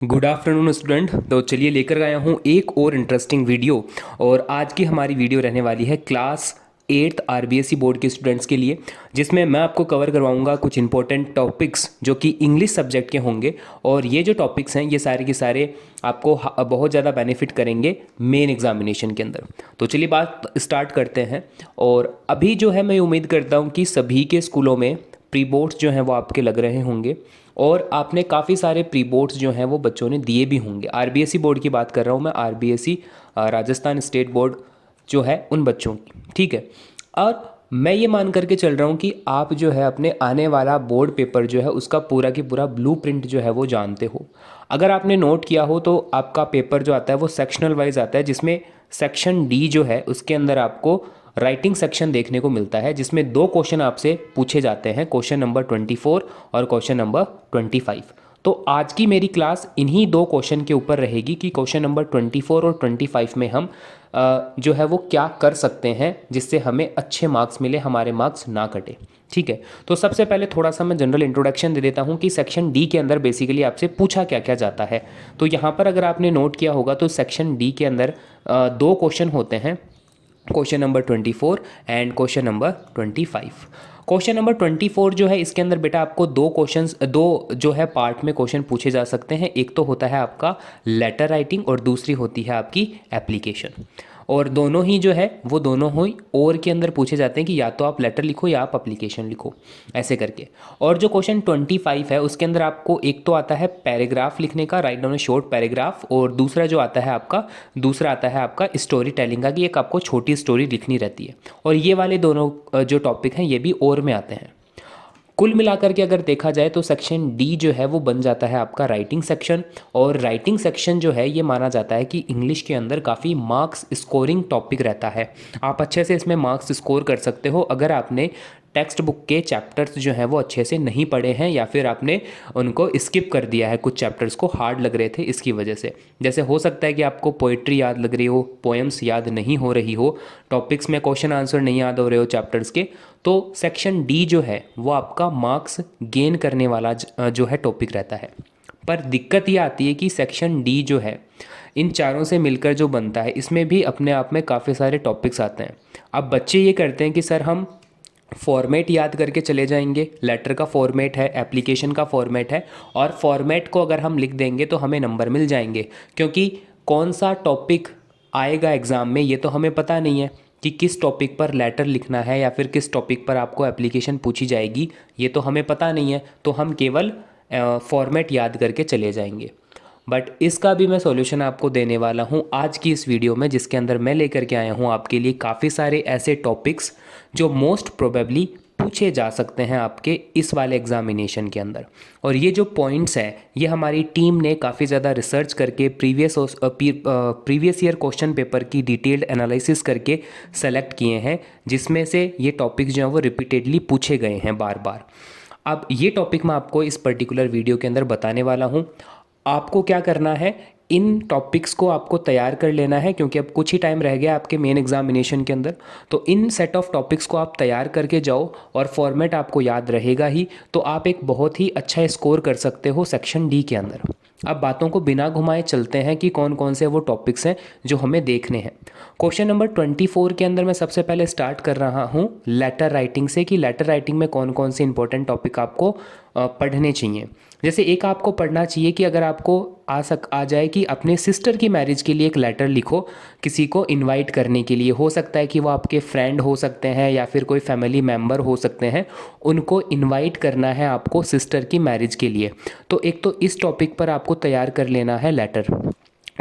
Good afternoon student. तो चलिए लेकर आया हूँ एक और इंटरेस्टिंग वीडियो। और आज की हमारी वीडियो रहने वाली है क्लास 8th आरबीएसई बोर्ड के स्टूडेंट्स के लिए, जिसमें मैं आपको कवर करवाऊंगा कुछ इंपॉर्टेंट टॉपिक्स जो कि इंग्लिश सब्जेक्ट के होंगे। और ये जो टॉपिक्स हैं ये सारे के सारे आपको बहुत ज़्यादा बेनिफिट करेंगे मेन एग्जामिनेशन के अंदर। तो चलिए बात स्टार्ट करते हैं। और अभी जो है मैं उम्मीद करता हूँ कि सभी के स्कूलों में प्री बोर्ड्स जो हैं वो आपके लग रहे होंगे और आपने काफ़ी सारे प्री बोर्ड्स जो हैं वो बच्चों ने दिए भी होंगे। आरबीएसई बोर्ड की बात कर रहा हूँ मैं, आरबीएसई राजस्थान स्टेट बोर्ड जो है उन बच्चों की, ठीक है। और मैं ये मान करके चल रहा हूँ कि आप जो है अपने आने वाला बोर्ड पेपर जो है उसका पूरा की पूरा ब्लूप्रिंट जो है वो जानते हो। अगर आपने नोट किया हो तो आपका पेपर जो आता है वो सेक्शनल वाइज आता है, जिसमें सेक्शन डी जो है उसके अंदर आपको राइटिंग सेक्शन देखने को मिलता है, जिसमें दो क्वेश्चन आपसे पूछे जाते हैं, क्वेश्चन नंबर 24 और क्वेश्चन नंबर 25। तो आज की मेरी क्लास इन्हीं दो क्वेश्चन के ऊपर रहेगी कि क्वेश्चन नंबर 24 और 25 में हम जो है वो क्या कर सकते हैं जिससे हमें अच्छे मार्क्स मिले, हमारे मार्क्स ना कटे, ठीक है। तो सबसे पहले थोड़ा सा मैं जनरल इंट्रोडक्शन दे देता हूँ कि सेक्शन डी के अंदर बेसिकली आपसे पूछा क्या क्या जाता है। तो यहाँ पर अगर आपने नोट किया होगा तो सेक्शन डी के अंदर दो क्वेश्चन होते हैं, question number 24 and question number 25। Question number 24 जो है इसके अंदर बेटा आपको दो जो है पार्ट में क्वेश्चन पूछे जा सकते हैं। एक तो होता है आपका लेटर राइटिंग और दूसरी होती है आपकी एप्लीकेशन। और दोनों ही जो है वो दोनों ही और के अंदर पूछे जाते हैं कि या तो आप लेटर लिखो या आप एप्लीकेशन लिखो, ऐसे करके। और जो क्वेश्चन 25 है उसके अंदर आपको एक तो आता है पैराग्राफ लिखने का, राइट डाउन ए शॉर्ट पैराग्राफ, और दूसरा आता है आपका स्टोरी टेलिंग का, कि एक आपको छोटी स्टोरी लिखनी रहती है। और ये वाले दोनों जो टॉपिक हैं ये भी और में आते हैं। कुल मिलाकर के अगर देखा जाए तो सेक्शन डी जो है वो बन जाता है आपका राइटिंग सेक्शन। और राइटिंग सेक्शन जो है ये माना जाता है कि इंग्लिश के अंदर काफ़ी मार्क्स स्कोरिंग टॉपिक रहता है। आप अच्छे से इसमें मार्क्स स्कोर कर सकते हो अगर आपने टेक्स्ट बुक के चैप्टर्स जो हैं वो अच्छे से नहीं पढ़े हैं, या फिर आपने उनको स्किप कर दिया है, कुछ चैप्टर्स को हार्ड लग रहे थे इसकी वजह से। जैसे हो सकता है कि आपको पोइट्री याद लग रही हो, पोएम्स याद नहीं हो रही हो, टॉपिक्स में क्वेश्चन आंसर नहीं याद हो रहे हो चैप्टर्स के, तो सेक्शन डी जो है वो आपका मार्क्स गेन करने वाला जो है टॉपिक रहता है। पर दिक्कत ये आती है कि सेक्शन डी जो है इन चारों से मिलकर जो बनता है इसमें भी अपने आप में काफ़ी सारे टॉपिक्स आते हैं। अब बच्चे ये करते हैं कि सर हम फॉर्मेट याद करके चले जाएंगे, लेटर का फॉर्मेट है, एप्लीकेशन का फॉर्मेट है, और फॉर्मेट को अगर हम लिख देंगे तो हमें नंबर मिल जाएंगे, क्योंकि कौन सा टॉपिक आएगा एग्ज़ाम में ये तो हमें पता नहीं है कि किस टॉपिक पर लेटर लिखना है या फिर किस टॉपिक पर आपको एप्लीकेशन पूछी जाएगी, ये तो हमें पता नहीं है। तो हम केवल फॉर्मेट याद करके चले जाएंगे। बट इसका भी मैं सॉल्यूशन आपको देने वाला हूँ आज की इस वीडियो में, जिसके अंदर मैं लेकर के आया हूँ आपके लिए काफ़ी सारे ऐसे टॉपिक्स जो मोस्ट प्रोबेबली पूछे जा सकते हैं आपके इस वाले एग्जामिनेशन के अंदर। और ये जो पॉइंट्स हैं ये हमारी टीम ने काफ़ी ज़्यादा रिसर्च करके प्रीवियस ईयर क्वेश्चन पेपर की डिटेल्ड एनालिसिस करके सेलेक्ट किए हैं, जिसमें से ये टॉपिक्स जो हैं वो रिपीटेडली पूछे गए हैं बार बार। अब ये टॉपिक मैं आपको इस पर्टिकुलर वीडियो के अंदर बताने वाला हूँ। आपको क्या करना है, इन टॉपिक्स को आपको तैयार कर लेना है, क्योंकि अब कुछ ही टाइम रह गया आपके मेन एग्जामिनेशन के अंदर। तो इन सेट ऑफ टॉपिक्स को आप तैयार करके जाओ और फॉर्मेट आपको याद रहेगा ही, तो आप एक बहुत ही अच्छा स्कोर कर सकते हो सेक्शन डी के अंदर। अब बातों को बिना घुमाए चलते हैं कि कौन कौन से वो टॉपिक्स हैं जो हमें देखने हैं। क्वेश्चन नंबर 24 के अंदर मैं सबसे पहले स्टार्ट कर रहा हूँ लेटर राइटिंग से, कि लेटर राइटिंग में कौन कौन से इंपॉर्टेंट टॉपिक आपको पढ़ने चाहिए। जैसे एक आपको पढ़ना चाहिए कि अगर आपको आ जाए कि अपने सिस्टर की मैरिज के लिए एक लेटर लिखो, किसी को इनवाइट करने के लिए। हो सकता है कि वो आपके फ्रेंड हो सकते हैं या फिर कोई फैमिली मेम्बर हो सकते हैं, उनको इनवाइट करना है आपको सिस्टर की मैरिज के लिए। तो एक तो इस टॉपिक पर आपको तैयार कर लेना है लेटर,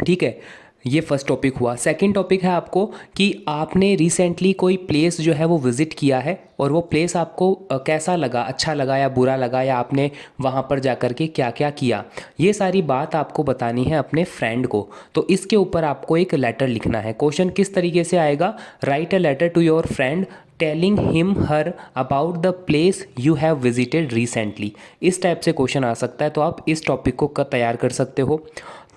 ठीक है। ये फर्स्ट टॉपिक हुआ। सेकंड टॉपिक है आपको कि आपने रिसेंटली कोई प्लेस जो है वो विज़िट किया है और वो प्लेस आपको कैसा लगा, अच्छा लगा या बुरा लगा, या आपने वहाँ पर जाकर के क्या क्या किया, ये सारी बात आपको बतानी है अपने फ्रेंड को। तो इसके ऊपर आपको एक लेटर लिखना है। क्वेश्चन किस तरीके से आएगा, write a letter to your friend telling him her about the place you have visited recently. इस टाइप से क्वेश्चन आ सकता है, तो आप इस टॉपिक को तैयार कर सकते हो।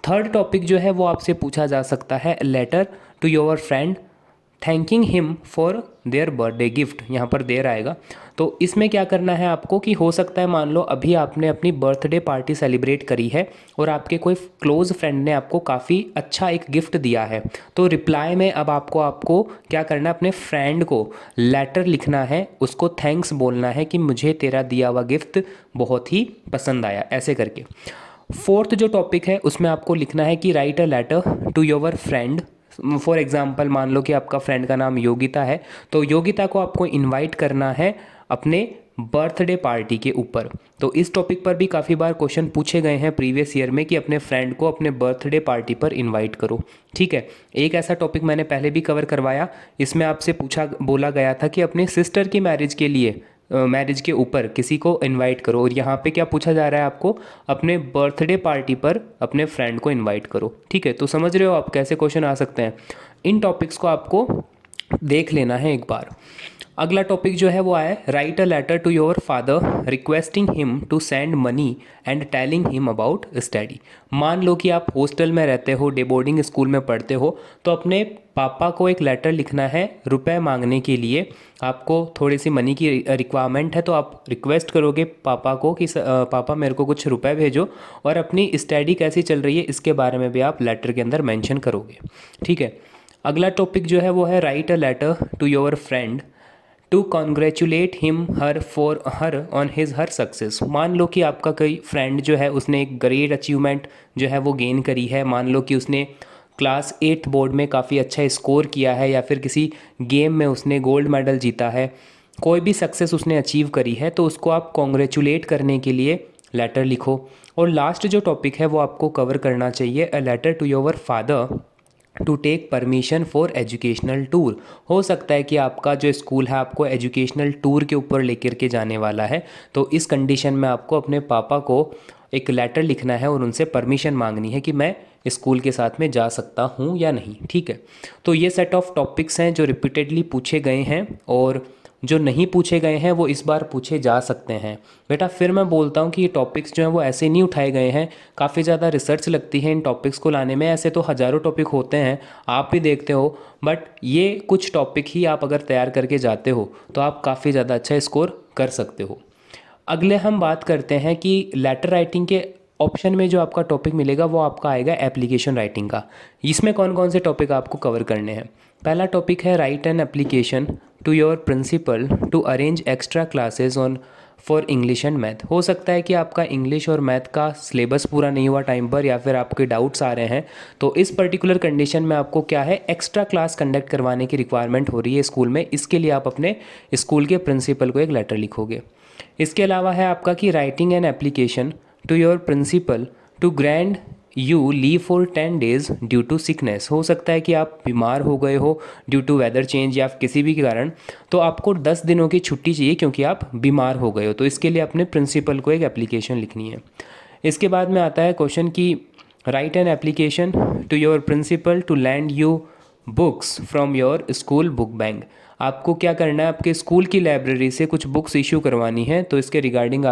थर्ड टॉपिक जो है वो आपसे पूछा जा सकता है, letter to your friend thanking him for their birthday gift, यहाँ पर देर आएगा। तो इसमें क्या करना है आपको कि हो सकता है मान लो अभी आपने अपनी बर्थडे पार्टी सेलिब्रेट करी है और आपके कोई क्लोज़ फ्रेंड ने आपको काफ़ी अच्छा एक गिफ्ट दिया है, तो रिप्लाई में अब आपको क्या करना है, अपने फ्रेंड को लेटर लिखना है, उसको थैंक्स बोलना है कि मुझे तेरा दिया हुआ गिफ्ट बहुत ही पसंद आया, ऐसे करके। फोर्थ जो टॉपिक है उसमें आपको लिखना है कि write a letter to your friend. For example मान लो कि आपका फ्रेंड का नाम योगिता है, तो योगिता को आपको इनवाइट करना है अपने बर्थडे पार्टी के ऊपर। तो इस टॉपिक पर भी काफ़ी बार क्वेश्चन पूछे गए हैं प्रीवियस ईयर में कि अपने फ्रेंड को अपने बर्थडे पार्टी पर इनवाइट करो। ठीक है, एक ऐसा टॉपिक मैंने पहले भी कवर करवाया, इसमें आपसे बोला गया था कि अपने सिस्टर की मैरिज के लिए मैरिज के ऊपर किसी को इनवाइट करो, और यहाँ पे क्या पूछा जा रहा है आपको, अपने बर्थडे पार्टी पर अपने फ्रेंड को इनवाइट करो। ठीक है, तो समझ रहे हो आप कैसे क्वेश्चन आ सकते हैं। इन टॉपिक्स को आपको देख लेना है एक बार। अगला टॉपिक जो है वो आया, write a letter to your father requesting him to send money and telling him about study. मान लो कि आप हॉस्टल में रहते हो, डे बोर्डिंग स्कूल में पढ़ते हो, तो अपने पापा को एक लेटर लिखना है रुपए मांगने के लिए। आपको थोड़ी सी मनी की रिक्वायरमेंट है, तो आप रिक्वेस्ट करोगे पापा को कि पापा मेरे को कुछ रुपए भेजो, और अपनी स्टडी कैसी चल रही है इसके बारे में भी आप लेटर के अंदर मेंशन करोगे। ठीक है, अगला टॉपिक जो है वो है, write a letter to your friend to congratulate him her for her on his her success. मान लो कि आपका कोई फ्रेंड जो है उसने एक ग्रेट अचीवमेंट जो है वो गेन करी है, मान लो कि उसने क्लास 8th बोर्ड में काफ़ी अच्छा स्कोर किया है, या फिर किसी गेम में उसने गोल्ड मेडल जीता है, कोई भी सक्सेस उसने अचीव करी है, तो उसको आप कॉन्ग्रेचुलेट करने के लिए लेटर लिखो। और लास्ट जो टॉपिक है वो आपको कवर करना चाहिए, a letter to your father to take permission for educational tour. हो सकता है कि आपका जो स्कूल है आपको एजुकेशनल टूर के ऊपर लेकर के जाने वाला है, तो इस कंडीशन में आपको अपने पापा को एक लेटर लिखना है और उनसे परमिशन मांगनी है कि मैं स्कूल के साथ में जा सकता हूँ या नहीं। ठीक है, तो ये सेट ऑफ टॉपिक्स हैं जो रिपीटेडली पूछे गए हैं, और जो नहीं पूछे गए हैं वो इस बार पूछे जा सकते हैं। बेटा फिर मैं बोलता हूँ कि ये टॉपिक्स जो हैं वो ऐसे नहीं उठाए गए हैं, काफ़ी ज़्यादा रिसर्च लगती है इन टॉपिक्स को लाने में। ऐसे तो हज़ारों टॉपिक होते हैं, आप भी देखते हो, बट ये कुछ टॉपिक ही आप अगर तैयार करके जाते हो तो आप काफ़ी ज़्यादा अच्छा स्कोर कर सकते हो। अगले हम बात करते हैं कि लेटर राइटिंग के ऑप्शन में जो आपका टॉपिक मिलेगा वो आपका आएगा एप्लीकेशन राइटिंग का। इसमें कौन कौन से टॉपिक आपको कवर करने हैं। पहला टॉपिक है, write an application to your principal to arrange extra classes on for English and math. हो सकता है कि आपका इंग्लिश और मैथ का सिलेबस पूरा नहीं हुआ टाइम पर, या फिर आपके डाउट्स आ रहे हैं, तो इस पर्टिकुलर कंडीशन में आपको क्या है, एक्स्ट्रा क्लास कंडक्ट करवाने की रिक्वायरमेंट हो रही है स्कूल में। इसके लिए आप अपने स्कूल के प्रिंसिपल को एक लेटर लिखोगे। इसके अलावा है आपका कि writing an application to your principal to grant you leave for 10 days due to sickness. हो सकता है कि आप बीमार हो गए हो ड्यू टू वेदर चेंज या किसी भी कारण, तो आपको 10 दिनों की छुट्टी चाहिए क्योंकि आप बीमार हो गए हो, तो इसके लिए अपने प्रिंसिपल को एक एप्लीकेशन लिखनी है। इसके बाद में आता है क्वेश्चन की, write an application to your principal to lend you books from your school book bank. आपको क्या करना है, आपके स्कूल की लाइब्रेरी से कुछ बुक्स इशू करवानी है, तो इसके रिगार्डिंग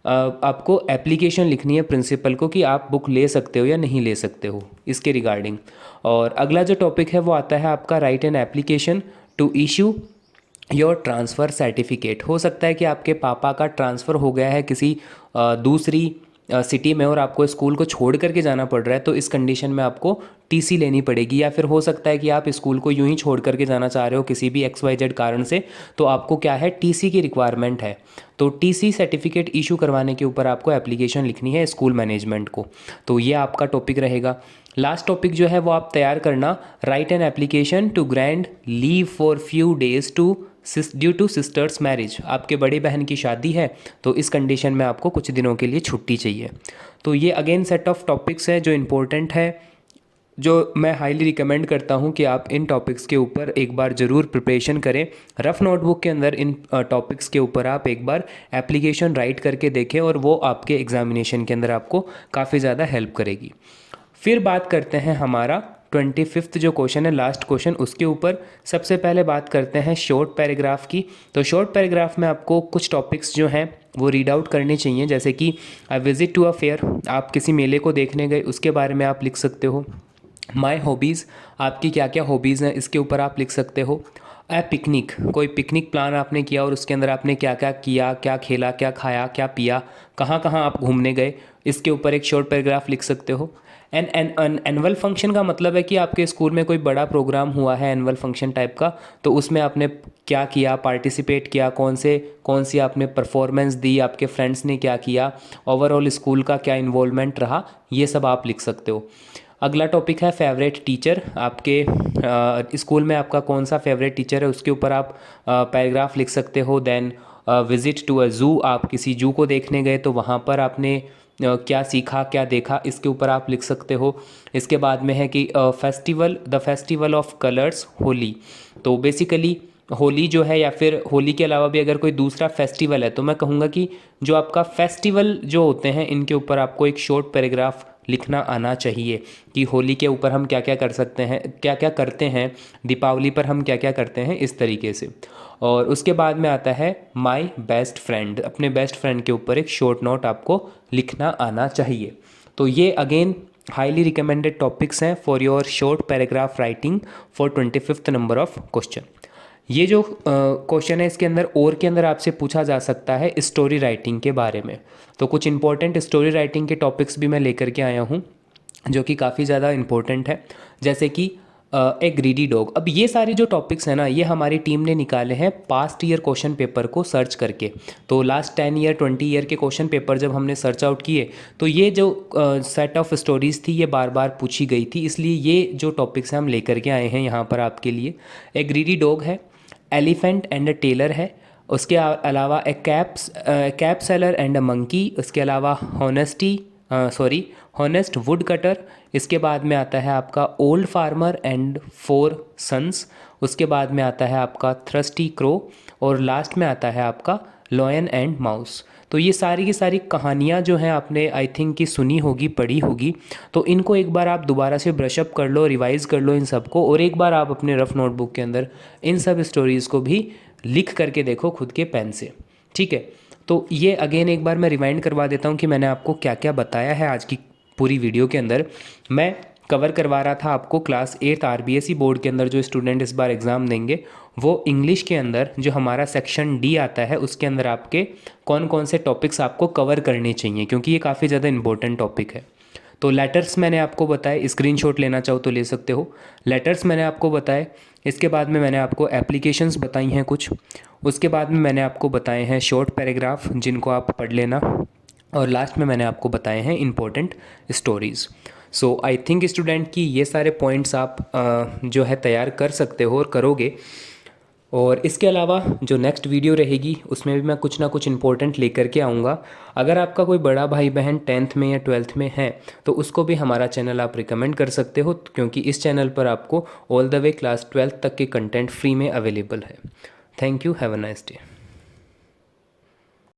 आपको एप्लीकेशन लिखनी है प्रिंसिपल को कि आप बुक ले सकते हो या नहीं ले सकते हो, इसके रिगार्डिंग। और अगला जो टॉपिक है वो आता है आपका, write an application to issue your transfer certificate. हो सकता है कि आपके पापा का ट्रांसफ़र हो गया है किसी दूसरी सिटी में और आपको स्कूल को छोड़ करके जाना पड़ रहा है, तो इस कंडीशन में आपको टीसी लेनी पड़ेगी। या फिर हो सकता है कि आप स्कूल को यूं ही छोड़ करके जाना चाह रहे हो किसी भी XYZ कारण से, तो आपको क्या है, टीसी की रिक्वायरमेंट है। तो टीसी सर्टिफिकेट इशू करवाने के ऊपर आपको एप्लीकेशन लिखनी है स्कूल मैनेजमेंट को। तो ये आपका टॉपिक रहेगा। लास्ट टॉपिक जो है वो आप तैयार करना, write an application to grant leave for few days due to sister's marriage. आपके बड़ी बहन की शादी है, तो इस कंडीशन में आपको कुछ दिनों के लिए छुट्टी चाहिए। तो ये अगेन सेट ऑफ टॉपिक्स है जो इम्पोर्टेंट है, जो मैं हाईली रिकमेंड करता हूँ कि आप इन टॉपिक्स के ऊपर एक बार ज़रूर प्रिपरेशन करें। रफ़ नोटबुक के अंदर इन टॉपिक्स के ऊपर आप एक बार एप्लीकेशन राइट करके देखें, और वो आपके एग्जामिनेशन के अंदर आपको काफ़ी ज़्यादा हेल्प करेगी। फिर बात करते हैं हमारा 25th जो क्वेश्चन है, लास्ट क्वेश्चन, उसके ऊपर। सबसे पहले बात करते हैं शॉर्ट पैराग्राफ की। तो शॉर्ट पैराग्राफ में आपको कुछ टॉपिक्स जो हैं वो रीड आउट करने चाहिए, जैसे कि विजिट टू अ फेयर, आप किसी मेले को देखने गए उसके बारे में आप लिख सकते हो। माय हॉबीज़, आपकी क्या क्या हॉबीज़ हैं इसके ऊपर आप लिख सकते हो। पिकनिक, कोई पिकनिक प्लान आपने किया और उसके अंदर आपने क्या क्या किया, क्या खेला, क्या खाया, क्या पिया, कहाँ कहाँ आप घूमने गए, इसके ऊपर एक शॉर्ट पैराग्राफ लिख सकते हो। एन एनुअल फंक्शन का मतलब है कि आपके स्कूल में कोई बड़ा प्रोग्राम हुआ है एनुअल फंक्शन टाइप का, तो उसमें आपने क्या किया, पार्टिसिपेट किया, कौन सी आपने परफॉर्मेंस दी, आपके फ्रेंड्स ने क्या किया, ओवरऑल स्कूल का क्या इन्वॉल्वमेंट रहा, ये सब आप लिख सकते हो। अगला टॉपिक है फेवरेट टीचर, आपके स्कूल में आपका कौन सा फेवरेट टीचर है उसके ऊपर आप पैराग्राफ लिख सकते हो। Then visit to a zoo, आप किसी जू को देखने गए तो वहाँ पर आपने क्या सीखा, क्या देखा, इसके ऊपर आप लिख सकते हो। इसके बाद में है कि the festival of colours, Holi. तो बेसिकली होली जो है, या फिर होली के अलावा भी अगर कोई दूसरा फेस्टिवल है, तो मैं कहूँगा कि जो आपका फेस्टिवल जो होते हैं इनके ऊपर आपको एक शॉर्ट पैराग्राफ लिखना आना चाहिए कि होली के ऊपर हम क्या क्या कर सकते हैं, क्या क्या करते हैं, दीपावली पर हम क्या क्या करते हैं, इस तरीके से। और उसके बाद में आता है माय बेस्ट फ्रेंड, अपने बेस्ट फ्रेंड के ऊपर एक शॉर्ट नोट आपको लिखना आना चाहिए। तो ये अगेन हाईली रिकमेंडेड टॉपिक्स हैं for your short paragraph writing for 25th number of question. ये जो क्वेश्चन है इसके अंदर और के अंदर आपसे पूछा जा सकता है स्टोरी राइटिंग के बारे में। तो कुछ इंपॉर्टेंट स्टोरी राइटिंग के टॉपिक्स भी मैं लेकर के आया हूँ जो कि काफ़ी ज़्यादा इंपॉर्टेंट है, जैसे कि ए ग्रीडी डॉग। अब ये सारे जो टॉपिक्स हैं ना, ये हमारी टीम ने निकाले हैं पास्ट ईयर क्वेश्चन पेपर को सर्च करके। तो लास्ट 10 ईयर 20 ईयर के क्वेश्चन पेपर जब हमने सर्च आउट किए, तो ये जो सेट ऑफ स्टोरीज़ थी ये बार बार पूछी गई थी, इसलिए ये जो टॉपिक्स हैं हम लेकर के आए हैं यहाँ पर आपके लिए। ए ग्रीडी डॉग है, एलिफेंट एंड अ टेलर है, उसके अलावा a cap seller and a monkey, उसके अलावा हॉनेस्ट वुड कटर, इसके बाद में आता है आपका ओल्ड फार्मर एंड 4 सन्स, उसके बाद में आता है आपका थ्रस्टी क्रो, और लास्ट में आता है आपका लॉयन एंड माउस। तो ये सारी की सारी कहानियाँ जो हैं आपने आई थिंक कि सुनी होगी, पढ़ी होगी, तो इनको एक बार आप दोबारा से ब्रशअप कर लो, रिवाइज़ कर लो इन सब को, और एक बार आप अपने रफ नोटबुक के अंदर इन सब स्टोरीज़ को भी लिख करके देखो खुद के पेन से। ठीक है, तो ये अगेन एक बार मैं रिमाइंड करवा देता हूँ कि मैंने आपको क्या क्या बताया है आज की पूरी वीडियो के अंदर। मैं कवर करवा रहा था आपको क्लास 8 आरबीएसई बोर्ड के अंदर जो स्टूडेंट इस बार एग्ज़ाम देंगे, वो इंग्लिश के अंदर जो हमारा सेक्शन डी आता है उसके अंदर आपके कौन कौन से टॉपिक्स आपको कवर करने चाहिए, क्योंकि ये काफ़ी ज़्यादा इंपॉर्टेंट टॉपिक है। तो लेटर्स मैंने आपको बताए, स्क्रीनशॉट लेना चाहो तो ले सकते हो। लेटर्स मैंने आपको बताए, इसके बाद में मैंने आपको एप्लीकेशंस बताई हैं कुछ, उसके बाद में मैंने आपको बताए हैं शॉर्ट पैराग्राफ जिनको आप पढ़ लेना, और लास्ट में मैंने आपको बताए हैं important stories. So I think student कि ये सारे पॉइंट्स आप जो है तैयार कर सकते हो और करोगे। और इसके अलावा जो नेक्स्ट वीडियो रहेगी उसमें भी मैं कुछ ना कुछ इंपॉर्टेंट लेकर के आऊँगा। अगर आपका कोई बड़ा भाई बहन 10th में या 12th में है तो उसको भी हमारा चैनल आप रिकमेंड कर सकते हो, क्योंकि इस चैनल पर आपको all the way class 12th तक के कंटेंट फ्री में अवेलेबल है। Thank you, have a nice day.